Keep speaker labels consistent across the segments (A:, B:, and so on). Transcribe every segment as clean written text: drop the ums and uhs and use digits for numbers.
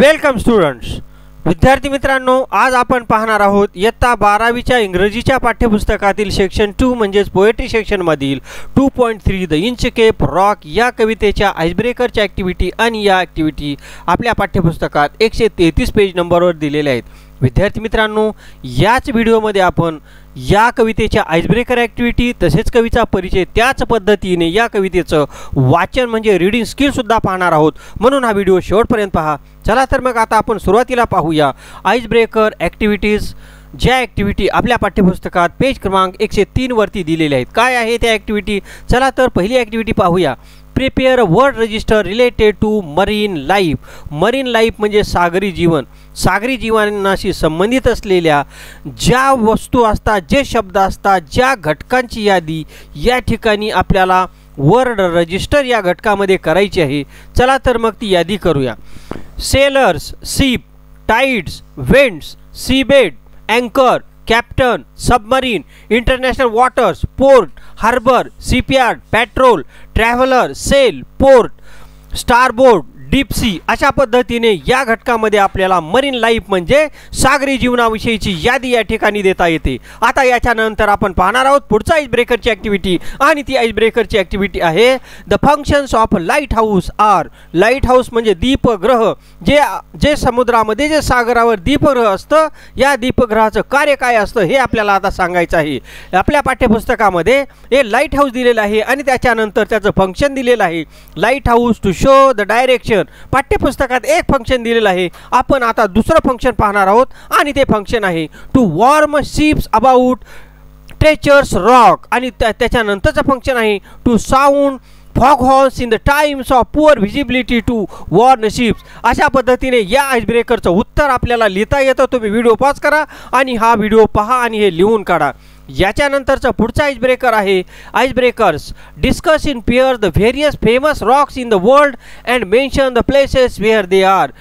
A: Welcome students. विद्यार्थी मित्रांनो, आज आपण पाहणार आहोत इयत्ता 12वीच्या इंग्रजीच्या पाठ्यपुस्तकातील सेक्शन 2 म्हणजेच पोएट्री सेक्शनमधील 2.3 द इंच केप रॉक या कवितेच्या आइसब्रेकरच्या ॲक्टिव्हिटी आणि या ॲक्टिव्हिटी आपल्या पाठ्यपुस्तकात 133 पेज नंबरवर दिलेल्या आहेत. विद्यार्थी मित्रांनो, याच व्हिडिओमध्ये आपण या कवितेच्या आइसब्रेकर ॲक्टिव्हिटी तसेच कवीचा परिचय त्याच पद्धतीने या कवितेचं वाचन म्हणजे रीडिंग स्किल सुद्धा पाहणार आहोत. म्हणून हा व्हिडिओ शेवटपर्यंत पहा. चला तर मग आता आपण सुरुवातीला पाहूया आइसब्रेकर ॲक्टिव्हिटीज, ज्या ॲक्टिव्हिटी आपल्या पाठ्यपुस्तकात पेज क्रमांक 103 वरती दिलेल्या आहेत. काय आहे त्या ॲक्टिव्हिटी? चला तर पहिली ॲक्टिव्हिटी पाहूया. Prepare a word register related to marine life. Marine life म्हणजे सागरी जीवन. सागरी जीवनाशी संबंधित असलेल्या ज्या वस्तू असतात, जे शब्द असतात, ज्या घटकांची यादी या ठिकाणी आपल्याला वर्ड रजिस्टर या घटकामध्ये करायची आहे. चला तर मग ती यादी करूया. Sailors, ship, tides, vents, seabed, अँकर, captain, submarine, international waters, port, harbour, shipyard, patrol, traveller, sail, port, starboard, deep sea अशा पद्धतीने या घटकामध्ये आपल्याला मरीन लाईफ म्हणजे सागरी जीवनाविषयीची यादी या ठिकाणी देता येते. आता याच्यानंतर आपण पाहणार आहोत पुढचा आइसब्रेकरची ॲक्टिव्हिटी आणि ती आइसब्रेकरची ॲक्टिव्हिटी आहे the functions of light house are. Light house म्हणजे दीपग्रह. जे समुद्रामध्ये जे सागरावर दीपग्रह असतं, या दीपग्रहाचं कार्य काय असतं हे आपल्याला आता सांगायचं आहे. आपल्या पाठ्यपुस्तकामध्ये हे लाईट हाऊस दिलेलं आहे आणि त्याच्यानंतर त्याचं फंक्शन दिलेलं आहे. Lighthouse to show the direction. पाठ्यपुस्तकात एक फंक्शन दिलेलं आहे. आपण आता दुसरं फंक्शन पाहणार आहोत आणि ते फंक्शन आहे to warn ships about treacherous rock. आणि त्याच्यानंतरचं फंक्शन आहे to sound fog horns in the times of poor visibility to warn ships. अशा पद्धतीने या आइसब्रेकरचं उत्तर आपल्याला लिहिता येतं. तुम्ही व्हिडिओ पॉज करा आणि हा व्हिडिओ पहा आणि हे लिहून काढा. याच्यानंतरचा पुढचा आइसब्रेकर आहे icebreakers. Discuss in pair the various famous rocks in the world and mention the places where they are.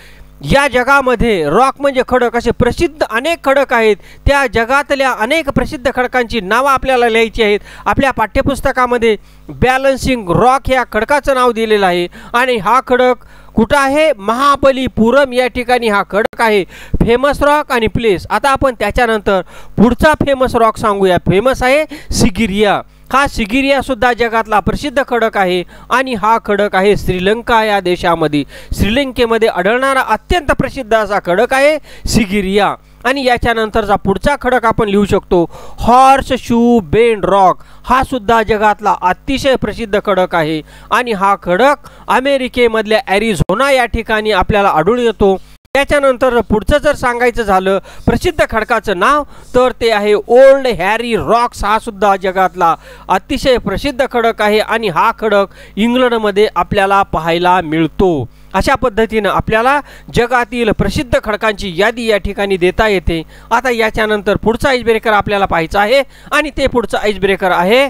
A: या जगामध्ये रॉक म्हणजे खडक, असे प्रसिद्ध अनेक खडक आहेत. त्या जगातल्या अनेक प्रसिद्ध खडकांची नावं आपल्याला लिहायची आहेत. आपल्या पाठ्यपुस्तकामध्ये बॅलन्सिंग रॉक या खडकाचं नाव दिलेलं आहे आणि हा खडक कुठं आहे? महाबलीपुरम या ठिकाणी हा खडक आहे. फेमस रॉक आणि प्लेस. आता आपण त्याच्यानंतर पुढचा फेमस रॉक सांगूया. फेमस आहे सिगिरिया. हा सिगिरिया सुद्धा जगातला प्रसिद्ध खडक आहे आणि हा खडक आहे श्रीलंका या देशामध्ये. श्रीलंकेमध्ये आढळणारा अत्यंत प्रसिद्ध असा खडक आहे सिगिरिया. आणि याच्यानंतरचा पुढचा खडक आपण लिहू शकतो हॉर्स शू बेंड रॉक. हा सुद्धा जगातला अतिशय प्रसिद्ध खडक आहे आणि हा खडक अमेरिकेमधल्या ॲरिझोना या ठिकाणी आपल्याला आढळून येतो. त्याच्यानंतर पुढचं जर सांगायचं झालं प्रसिद्ध खडकाचं नाव तर ते आहे ओल्ड हॅरी रॉक्स. हा सुद्धा जगातला अतिशय प्रसिद्ध खडक आहे आणि हा खडक इंग्लंडमध्ये आपल्याला पाहायला मिळतो. अशा पद्धतीनं आपल्याला जगातील प्रसिद्ध खडकांची यादी या ठिकाणी देता येते. आता याच्यानंतर पुढचा आइसब्रेकर आपल्याला पाहायचा आहे आणि ते पुढचं आइसब्रेकर आहे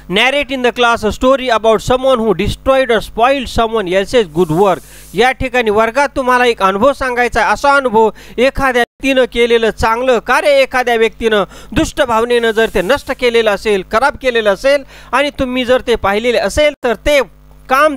A: narrate in the class a story about someone who destroyed or spoiled someone else's good work. या ठिकाणी वर्गात तुम्हाला एक अनुभव सांगायचा आहे. असा अनुभव एखाद्या व्यक्तीनं केलेलं चांगलं कार्य एखाद्या व्यक्तीनं दुष्ट भावनेनं जर ते नष्ट केलेलं असेल, खराब केलेलं असेल आणि तुम्ही जर ते पाहिलेले असेल तर ते काम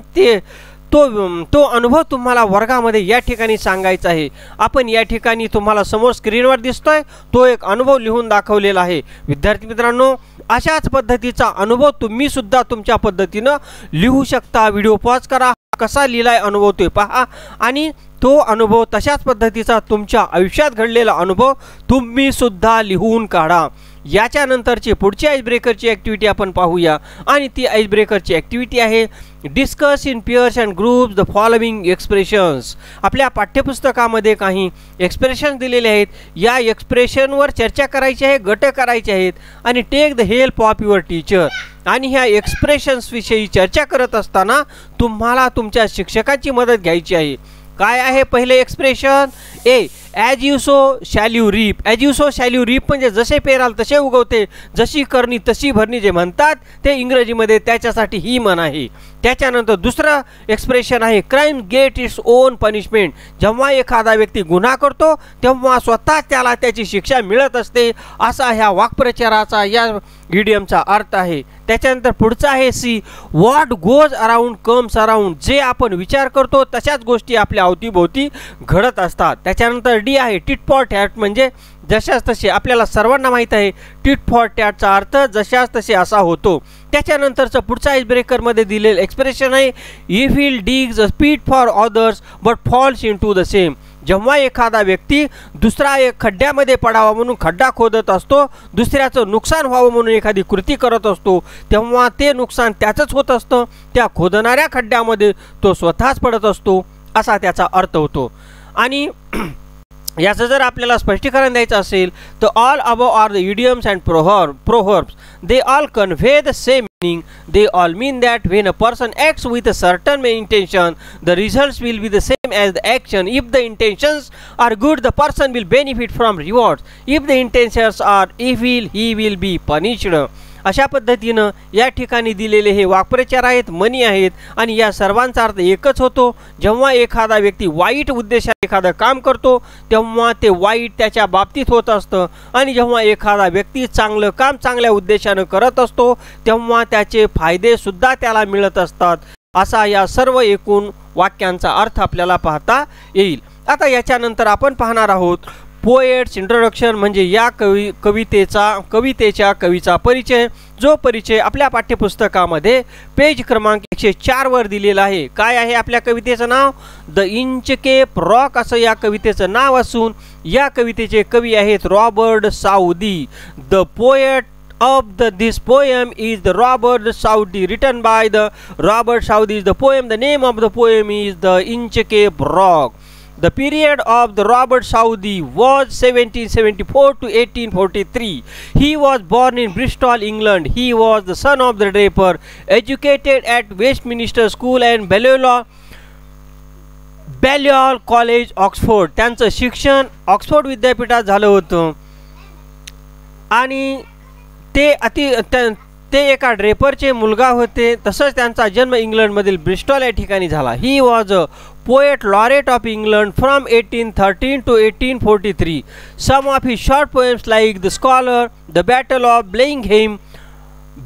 A: तो अनुभव तुम्हाला वर्गामध्ये या ठिकाणी सांगायचा आहे. आपण या ठिकाणी तुम्हाला समोर स्क्रीनवर दिसतोय तो एक अनुभव लिहून दाखवलेला आहे. विद्यार्थी मित्रांनो, अशाच पद्धतीचा अनुभव तुम्ही सुद्धा तुमच्या पद्धतीनं लिहू शकता. व्हिडिओ पॉज करा, कसा लिहिलाय अनुभव ते पहा आणि तो अनुभव तशाच पद्धतीचा तुमच्या आयुष्यात घडलेला अनुभव तुम्ही सुद्धा लिहून काढा. याच्यानंतरची पुढची आइसब्रेकरची ॲक्टिव्हिटी आपण पाहूया आणि ती आइसब्रेकरची ॲक्टिव्हिटी आहे discuss in pairs and groups the following expressions. आपल्या पाठ्यपुस्तकामध्ये काही एक्सप्रेशन्स दिलेले आहेत. या एक्सप्रेशनवर चर्चा करायची आहे, गट करायचे आहेत आणि take the help of your teacher. आणि ह्या एक्सप्रेशन्सविषयी चर्चा करत असताना तुम्हाला तुमच्या शिक्षकाची मदत घ्यायची आहे. काय आहे पहिले expression? A as you sow shall you reap. As you sow shall you reap म्हणजे जसे पेराल तसे उगवते, जशी करणी तशी भरणी जे म्हणतात ते इंग्रजीमध्ये त्याच्यासाठी ही म्हण आहे. त्याच्यानंतर दुसरं एक्सप्रेशन आहे crime get its own punishment. जेव्हा एखादा व्यक्ती गुन्हा करतो तेव्हा स्वतः त्याला त्याची शिक्षा मिळत असते, असा ह्या वाक्प्रचाराचा या इडियमचा अर्थ आहे. त्याच्यानंतर पुढचा आहे C. What goes around comes around. जे आपण विचार करतो तशाच गोष्टी आपल्या अवतीभोवती घडत असतात. त्याच्यानंतर डी आहे टिट फॉर टॅट म्हणजे जशाच तसे. आपल्याला सर्वांना माहीत आहे टिट फॉर टॅटचा अर्थ जशाच तसे असा होतो. त्याच्यानंतरचं पुढचा आईस ब्रेकरमध्ये दिलेलं एक्सप्रेशन आहे if will digs a pit for others but falls into the same. जेव्हा एखादा व्यक्ती दुसरा एक खड्ड्यामध्ये पडावा म्हणून खड्डा खोदत असतो, दुसऱ्याचं नुकसान व्हावं म्हणून एखादी कृती करत असतो, तेव्हा ते नुकसान त्याचंच होत असतं. त्या खोदणाऱ्या खड्ड्यामध्ये तो स्वतःच पडत असतो असा त्याचा अर्थ होतो. आणि याचं जर आपल्याला स्पष्टीकरण द्यायचं असेल तर all above are the idioms and proverbs. They all convey the same meaning. They all mean that when a person acts with a certain intention, the results will be the same as the action. If the intentions are good, the person will benefit from rewards. If the intentions are evil, he will be punished. अशा पद्धतीनं या ठिकाणी दिलेले हे वाक्प्रचार आहेत, म्हणी आहेत आणि या सर्वांचा अर्थ एकच होतो. जेव्हा एखादा व्यक्ती वाईट उद्देशाने एखादं काम करतो तेव्हा ते वाईट त्याच्या बाबतीत होत असतं आणि जेव्हा एखादा व्यक्ती चांगलं काम चांगल्या उद्देशानं करत असतो तेव्हा त्याचे फायदे सुद्धा त्याला मिळत असतात. असा या सर्व एकूण वाक्यांचा अर्थ आपल्याला पाहता येईल. आता याच्यानंतर आपण पाहणार आहोत पोएट्स इंट्रोडक्शन म्हणजे या कवितेच्या कवीचा परिचय. जो परिचय आपल्या पाठ्यपुस्तकामध्ये पेज क्रमांक 104 वर दिलेला आहे. काय आहे आपल्या कवितेचं नाव? द इंचकेप रॉक असं या कवितेचं नाव असून या कवितेचे कवी आहेत Robert Southey. The poet of this poem is the Robert Saudi, written by the Robert Saudi is the poem. The name of the poem is the Inchcape Rock. The period of the Robert Saudi was 1774 to 1843. He was born in Bristol, England. He was the son of the draper, educated at Westminster School and Balliol College, Oxford. त्यांचं शिक्षण Oxford विद्यापीठात झालं होतं आणि ते एका ड्रेपरचे मुलगा होते. तसंच त्यांचा जन्म इंग्लंडमधील ब्रिस्टॉल या ठिकाणी झाला. He was a poet laureate of England from 1813 to 1843. Some of his short poems like the scholar, the battle of Blenheim,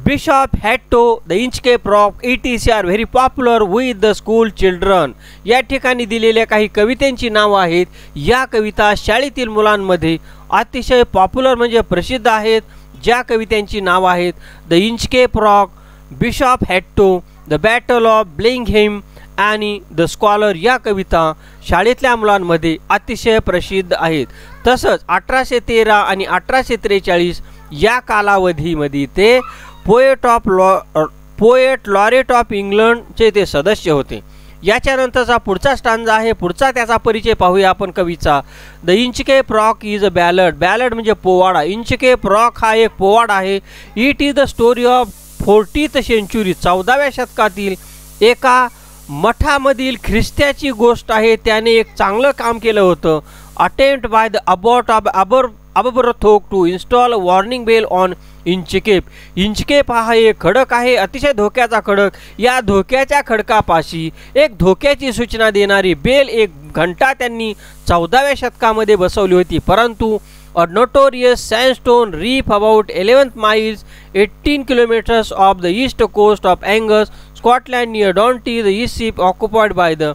A: bishop Hatto, the Inchcape rock etc. Are very popular with the school children. या ठिकाणी दिलेल्या काही कवितेंची नावं आहेत. या कविता शाळेतील मुलांमध्ये अतिशय पॉप्युलर म्हणजे प्रसिद्ध आहेत. ज्या कवितांची नाव आहेत the Inchcape rock, bishop Hatto, the battle of Blenheim आणि द स्कॉलर या कविता शाळेतल्या मुलांमध्ये अतिशय प्रसिद्ध आहेत. तसंच 1813 आणि 1843 या कालावधीमध्ये ते पोएट लॉरेट ऑफ इंग्लंडचे ते सदस्य होते. याच्यानंतरचा पुढचा स्टांजा आहे. पुढचा त्याचा परिचय पाहूया आपण कवीचा. The Inchcape rock is a ballad. Ballad म्हणजे पोवाडा. इंचकेप रॉक हा एक पोवाडा आहे. It is the story of 40th century. 14व्या शतकातील एका मठामधील ख्रिस्त्याची गोष्ट आहे. त्याने एक चांगलं काम केलं होतं. Attempt by the abbot of Aberbrothok to install warning bell on Inchcape. Inchcape हा एक खडक आहे, अतिशय धोक्याचा खडक. या धोक्याच्या खडकापाशी एक धोक्याची सूचना देणारी बेल, एक घंटा त्यांनी 14व्या शतकामध्ये बसवली होती. परंतु a notorious sandstone reef about 11 miles 18 kilometers off the east coast of Angus, Scotland near Dundee, the east ship occupied by the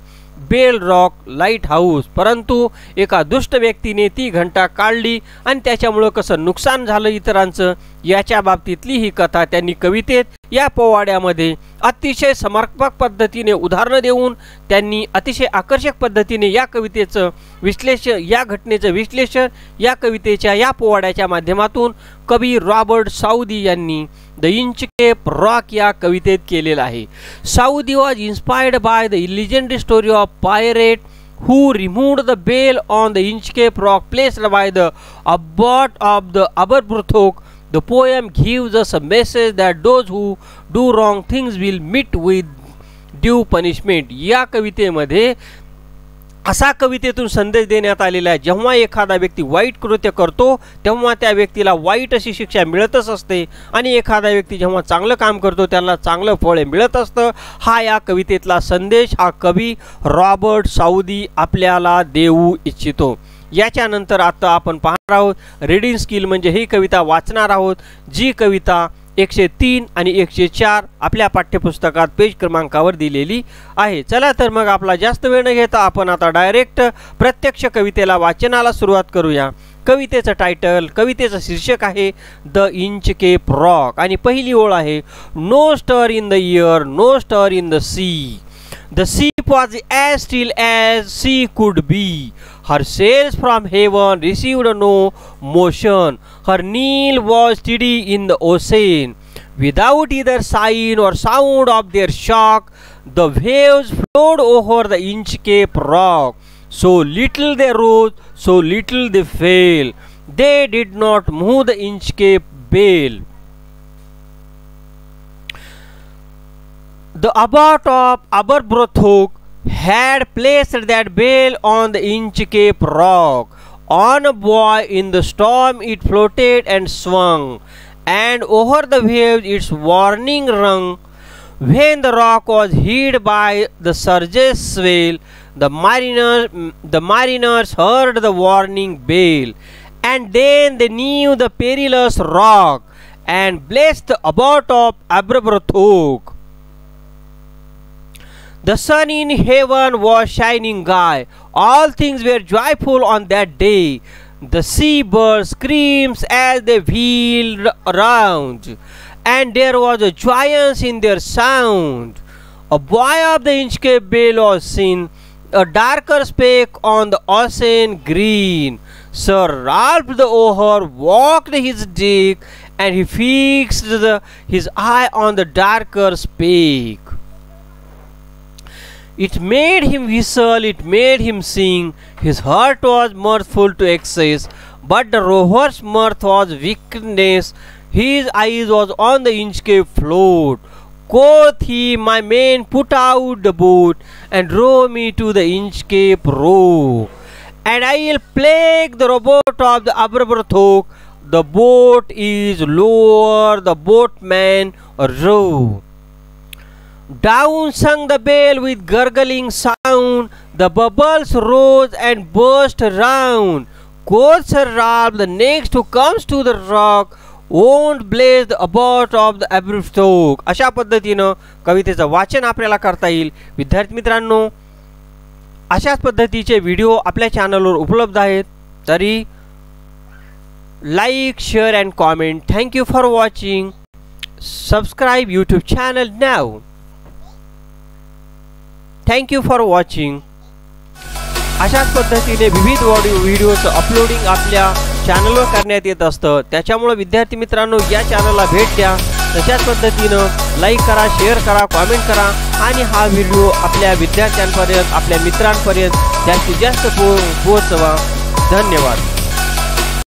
A: bell rock lighthouse. परंतु एका दुष्ट व्यक्तीने ती घंटा काढली आणि त्याच्यामुळं कसं नुकसान झालं इतरांचं याच्या बाबतीतली ही कथा त्यांनी कवितेत या पोवाड्यामध्ये अतिशय समर्पक पद्धतीने उदाहरणं देऊन त्यांनी अतिशय आकर्षक पद्धतीने या कवितेचं विश्लेषण, या घटनेचं विश्लेषण या कवितेच्या या पोवाड्याच्या माध्यमातून कवी रॉबर्ट साऊदी यांनी द इंचकेप रॉक या कवितेत केलेलं आहे. Southey was inspired by the legendary story of pirate who removed the bell on the Inchcape rock placed by the abbot of the Aberbrothock. The poem gives us a message that those who do wrong things will meet with due punishment. या कवितेमध्ये असा कवितेतून संदेश देण्यात आलेला आहे, जेव्हा एखादा व्यक्ती वाईट कृत्य करतो तेव्हा त्या व्यक्तीला वाईट अशी शिक्षा मिळतच असते आणि एखादा व्यक्ती जेव्हा चांगलं काम करतो त्याला चांगलं फळ मिळत असतं. हा या कवितेतला संदेश हा कवी रॉबर्ट साऊदी आपल्याला देऊ इच्छितो. याच्यानंतर आता आपण पाहणार आहोत रीडिंग स्किल म्हणजे ही कविता वाचणार आहोत, जी कविता 103 आणि 104 आपल्या पाठ्यपुस्तकात पेज क्रमांकावर दिलेली आहे. चला तर मग आपला जास्त वेळ न घेता आपण आता डायरेक्ट प्रत्यक्ष कवितेला वाचनाला सुरुवात करूया. कवितेचं टायटल, कवितेचं शीर्षक आहे द इंचकेप रॉक आणि पहिली ओळ आहे no stir in the air, no stir in the sea. The ship was as still as sea could be. Her sails from heaven received no motion. Her keel was steady in the ocean. Without either sign or sound of their shock, the waves flowed over the Inchcape rock. So little they rose, so little they fell. They did not move the Inchcape bale. The abbot of Aberbrothock had placed that bale on the Inchcape rock. On a buoy in the storm it floated and swung, and over the waves its warning rung. When the rock was hit by the surge's swell, the mariners heard the warning bell, and then they knew the perilous rock, and blessed the abbot of Aberbrothock. The sun in heaven was shining high. All things were joyful on that day. The seabirds screamed as they wheeled around, and there was a joyance in their sound. A buoy of the Inchcape bale was seen, a darker speck on the ocean green. Sir Ralph the Oher walked his deck, and he fixed his eye on the darker speck. It made him whistle, it made him sing. His heart was mirthful to excess, but the rover's mirth was weakness. His eyes was on the Inchcape float. Quoth he, my men, put out the boat, and row me to the Inchcape rock, and I'll plague the rowboat of the Aberbrothock. The boat is lower, the boatman row. Down sung the bell with gurgling sound. The bubbles rose and burst round. Quoth Sir Ralph, the next who comes to the rock won't blaze the abbot of the Aberbrothock. अशा पद्धतीनं कवितेचं वाचन आपल्याला करता येईल. विद्यार्थी मित्रांनो, अशाच पद्धतीचे व्हिडिओ आपल्या चॅनलवर उपलब्ध आहेत. तरी like, share and comment. Thank you for watching. Subscribe YouTube channel now. Thank you for watching. अशाच पद्धतीने विविध व्हिडिओचं अपलोडिंग आपल्या चॅनलवर करण्यात येत असतं. त्याच्यामुळे विद्यार्थी मित्रांनो या चॅनलला भेट द्या. तशाच पद्धतीनं लाईक करा, शेअर करा, कॉमेंट करा आणि हा व्हिडिओ आपल्या विद्यार्थ्यांपर्यंत, आपल्या मित्रांपर्यंत जास्तीत जास्त पोहोचवा. धन्यवाद.